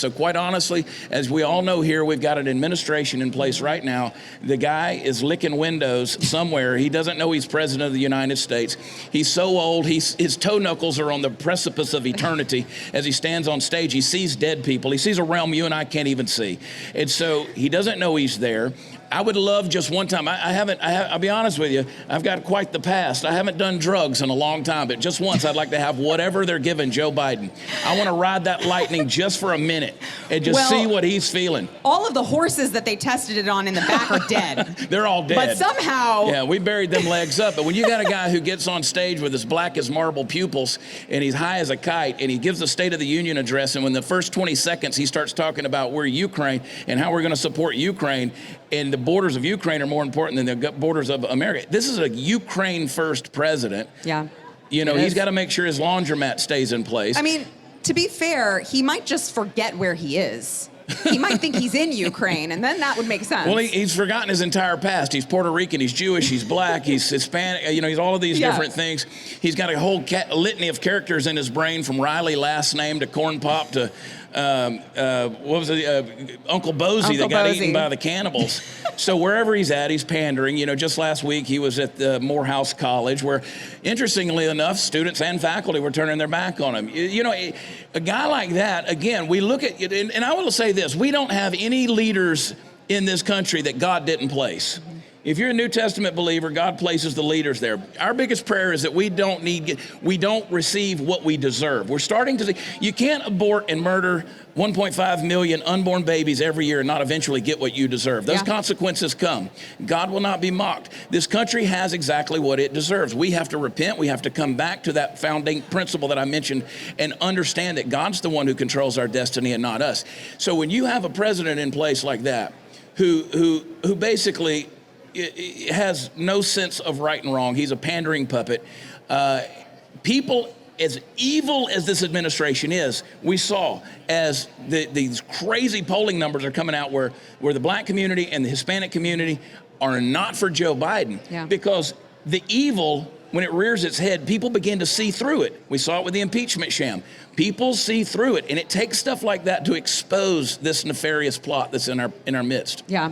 So quite honestly, as we all know here, we've got an administration in place right now. The guy is licking windows somewhere. He doesn't know he's president of the United States. He's so old, his toe knuckles are on the precipice of eternity as he stands on stage. He sees dead people. He sees a realm you and I can't even see. And so he doesn't know he's there. I would love just one time. I'll be honest with you, I've got quite the past. I haven't done drugs in a long time, but just once I'd like to have whatever they're giving Joe Biden. I want to ride that lightning just for a minute and just see what he's feeling. All of the horses that they tested it on in the back are dead. They're all dead. But somehow... Yeah, we buried them legs up. But when you got a guy who gets on stage with his black as marble pupils and he's high as a kite and he gives a State of the Union address, and when the first 20 seconds he starts talking about we're Ukraine and how we're going to support Ukraine, and the borders of Ukraine are more important than the borders of America. This is a Ukraine-first president. Yeah. You know, he's got to make sure his laundromat stays in place. I mean, to be fair, he might just forget where he is. He might think he's in Ukraine, and then that would make sense. Well, he's forgotten his entire past. He's Puerto Rican, he's Jewish, he's black, he's Hispanic, you know, he's all of these different things. He's got a whole litany of characters in his brain, from Riley last name to Corn Pop to what was it, Uncle Bozy that got eaten by the cannibals. So wherever he's at, he's pandering. You know, just last week he was at the Morehouse College, where, interestingly enough, students and faculty were turning their back on him. You know, a guy like that, again, we look at, and I will say this, we don't have any leaders in this country that God didn't place. If you're a New Testament believer, God places the leaders there. Our biggest prayer is that we don't receive what we deserve. We're starting to see, you can't abort and murder 1.5 million unborn babies every year and not eventually get what you deserve. Those consequences come. God will not be mocked. This country has exactly what it deserves. We have to repent. We have to come back to that founding principle that I mentioned and understand that God's the one who controls our destiny and not us. So when you have a president in place like that, who basically has no sense of right and wrong. He's a pandering puppet. People, as evil as this administration is, we saw as these crazy polling numbers are coming out where the black community and the Hispanic community are not for Joe Biden. Because the evil, when it rears its head, people begin to see through it. We saw it with the impeachment sham. People see through it, and it takes stuff like that to expose this nefarious plot that's in our midst. Yeah.